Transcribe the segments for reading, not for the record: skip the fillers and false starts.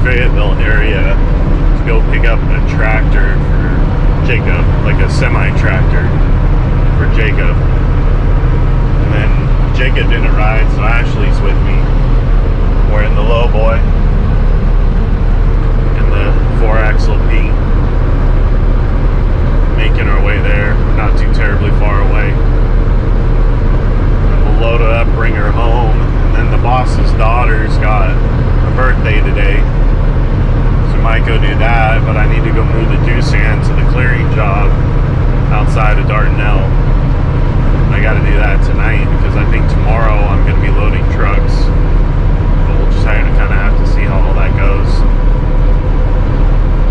Fayetteville area to go pick up a tractor for Jacob, like a semi-tractor for Jacob. And then Jacob didn't ride, so Ashley's with me. We're in the low boy and the 4-axle P, making our way there, not too terribly far away. And we'll load her up, bring her home, and then the boss's daughter's got a birthday today, so might go do that, but I need to go move the Doosan to the clearing job outside of Dardanelle. I got to do that tonight because I think tomorrow I'm going to be loading trucks. But we'll just kind of have to see how all that goes.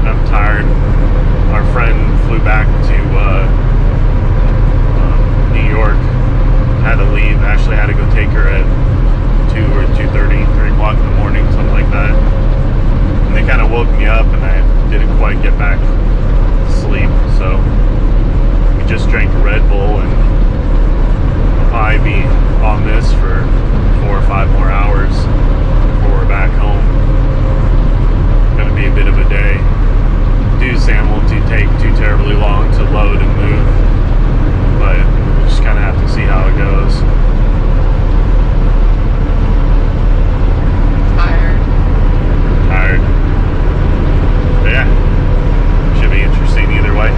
I'm tired. Our friend flew back to New York. Had to leave. Ashley had to go take her at 2 or 2:30, 3 o'clock in the morning, something like that. And they kind of woke me up, and I didn't quite get back to sleep. So we just drank a Red Bull, and I'll probably be on this for 4 or 5 more hours before we're back home. It's gonna be a bit of a day. Doosan won't take too terribly long to load and move, but we'll just kind of have to see how it goes. Tired. But yeah, should be interesting either way.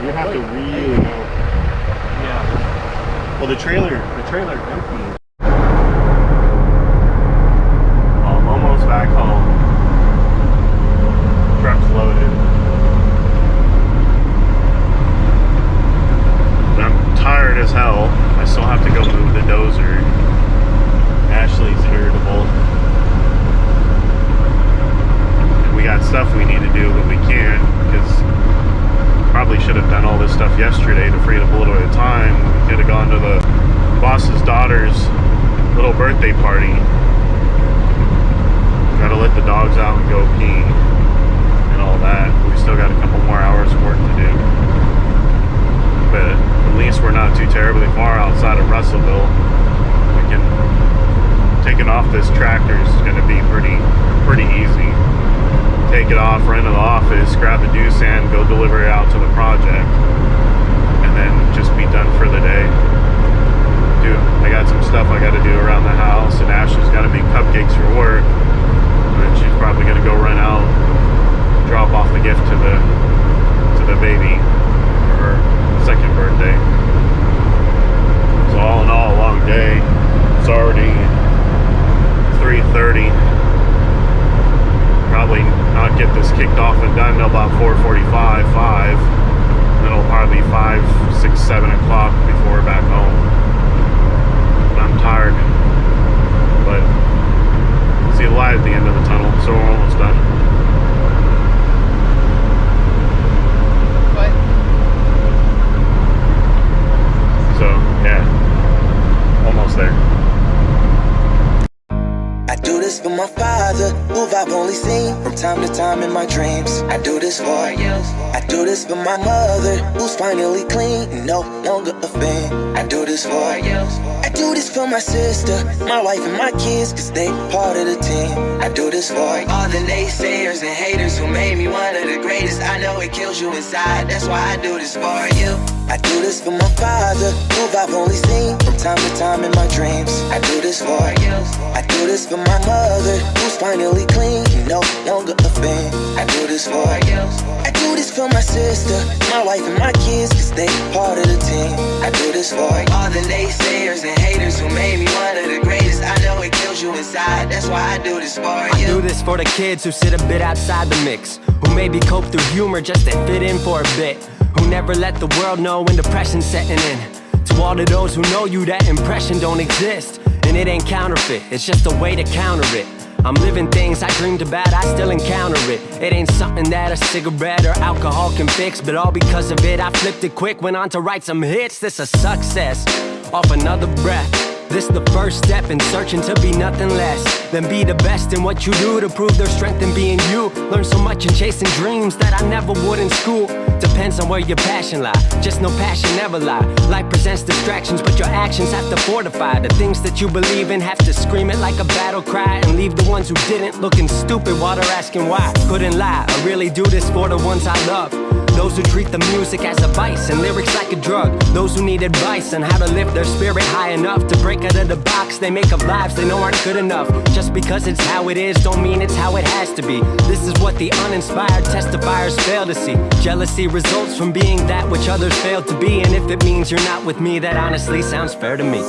You have to really know. Yeah. Well, the trailer empty. I'm almost back home. Truck's loaded. I'm tired as hell. I still have to go move the dozer. Ashley's irritable. We got stuff we need to do, but we can't because probably should have done all this stuff yesterday to free up a little bit of time. We could have gone to the boss's daughter's little birthday party. Gotta let the dogs out and go pee and all that. We still got a couple more hours of work to do. But at least we're not too terribly far outside of Russellville. We can taking off this tractor is gonna be pretty easy. Take it off, run to the office, grab the Doosan, go deliver it out to the project, and then just be done for the day. I got some stuff I got to do around the house and this for my father, who I've only seen from time to time in my dreams. I do this for you. I do this for my mother, who's finally clean and no longer a fan. I do this for you. I do this for my sister, my wife and my kids, cause they part of the team. I do this for all the naysayers and haters who made me one of the greatest. I know it kills you inside, that's why I do this for you. I do this for my father, who I've only seen from time to time in my dreams. I do this for you. I do this for my mother, who's finally clean and no longer a fan. I do this for you. I do this for my sister, my wife and my kids, cause they part of the team. I do this for all the naysayers and haters who made me one of the greatest. I know it kills you inside, that's why I do this for you. I do this for the kids who sit a bit outside the mix, who maybe cope through humor just to fit in for a bit, who never let the world know when depression's setting in. To all of those who know you, that impression don't exist, and it ain't counterfeit, it's just a way to counter it. I'm living things I dreamed about, I still encounter it. It ain't something that a cigarette or alcohol can fix, but all because of it, I flipped it quick, went on to write some hits. This a success, off another breath. This the first step in searching to be nothing less than be the best in what you do, to prove their strength in being you. Learn so much in chasing dreams that I never would in school. Depends on where your passion lie, just no passion never lie. Life presents distractions, but your actions have to fortify the things that you believe in. Have to scream it like a battle cry, and leave the ones who didn't looking stupid while they're asking why. Couldn't lie, I really do this for the ones I love, those who treat the music as a vice and lyrics like a drug, those who need advice on how to lift their spirit high enough to break out of the box they make up lives they know aren't good enough. Just because it's how it is don't mean it's how it has to be. This is what the uninspired testifiers fail to see. Jealousy results from being that which others fail to be, and if it means you're not with me, that honestly sounds fair to me.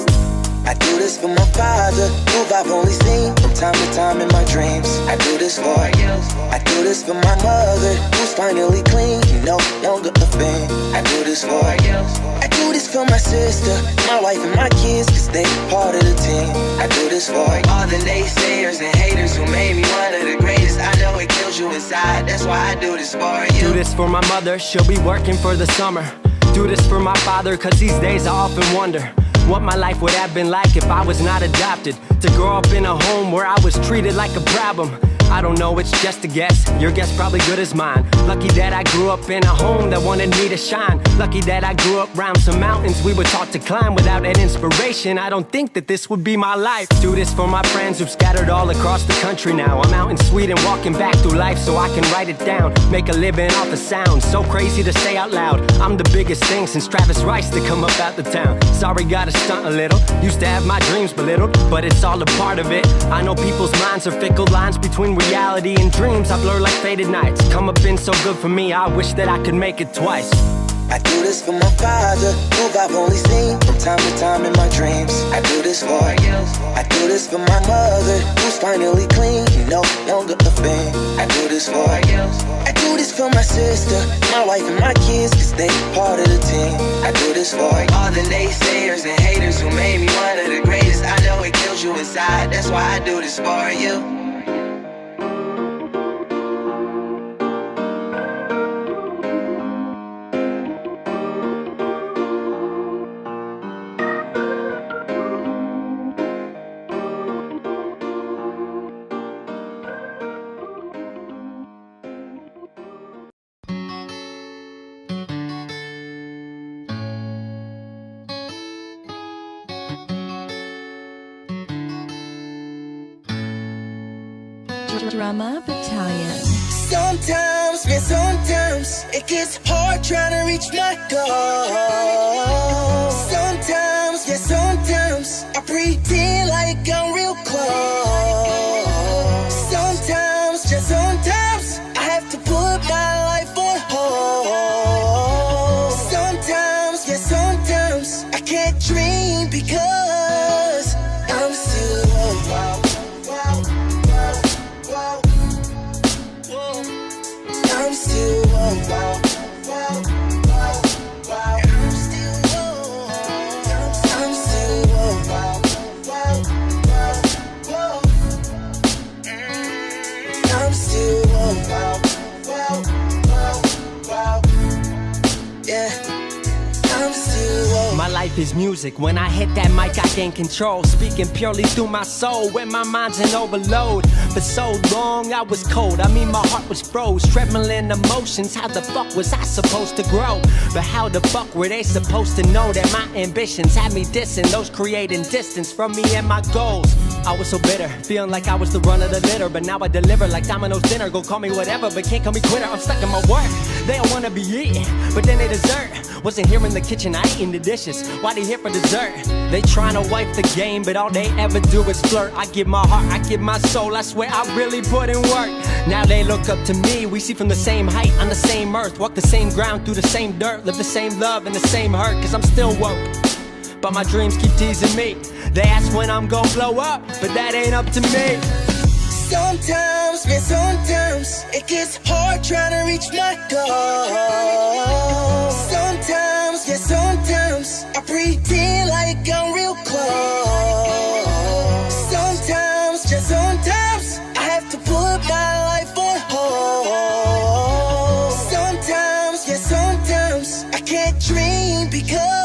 I do this for my father, who I've only seen from time to time in my dreams. I do this for you. I do this for my mother, who's finally clean and no longer a fan. I do this for you. I do this for my sister, my wife and my kids, cause they part of the team. I do this for all the naysayers and haters who made me one of the greatest. I know it kills you inside, that's why I do this for you. Do this for my mother, she'll be working for the summer. Do this for my father, cause these days I often wonder what my life would have been like if I was not adopted. To grow up in a home where I was treated like a problem. I don't know, it's just a guess. Your guess probably good as mine. Lucky that I grew up in a home that wanted me to shine. Lucky that I grew up around some mountains we were taught to climb. Without that inspiration, I don't think that this would be my life. Do this for my friends who've scattered all across the country now. I'm out in Sweden walking back through life so I can write it down. Make a living off the sound, so crazy to say out loud. I'm the biggest thing since Travis Rice to come up out the town. Sorry, gotta stunt a little. Used to have my dreams belittled, but it's all a part of it. I know people's minds are fickle, lines between reality and dreams I blur like faded nights. Come up been so good for me, I wish that I could make it twice. I do this for my father, who I've only seen from time to time in my dreams. I do this for you. I do this for my mother, who's finally clean and no longer a fan. I do this for you. I do this for my sister, my wife and my kids, cause they part of the team. I do this for all the naysayers and haters who made me one of the greatest. I know it kills you inside, that's why I do this for you. Drama Battalion. Sometimes, man, sometimes it gets hard trying to reach my goal. Sometimes, yeah, sometimes I pretend like I'm real close. Sometimes, just sometimes I have to put my life on hold. Sometimes, yeah, sometimes I can't dream because I'm still wild. I'm still I'm still life is music. When I hit that mic, I gain control. Speaking purely through my soul when my mind's in overload. For so long, I was cold. I mean, my heart was froze. Trembling emotions. How the fuck was I supposed to grow? But how the fuck were they supposed to know that my ambitions had me dissing those creating distance from me and my goals? I was so bitter, feeling like I was the run of the litter. But now I deliver like Domino's dinner. Go call me whatever, but can't call me quitter. I'm stuck in my work. They don't wanna be eating, but then they dessert. Wasn't here in the kitchen, I eating the dishes. Why they here for dessert? They tryna wipe the game, but all they ever do is flirt. I give my heart, I give my soul, I swear I really put in work. Now they look up to me, we see from the same height, on the same earth. Walk the same ground, through the same dirt. Live the same love and the same hurt, cause I'm still woke. But my dreams keep teasing me. They ask when I'm gon' blow up, but that ain't up to me. Sometimes, man, sometimes it gets hard trying to reach my goal. Sometimes, yeah, sometimes I pretend like I'm real close. Sometimes, just sometimes I have to put my life on hold. Sometimes, yeah, sometimes I can't dream because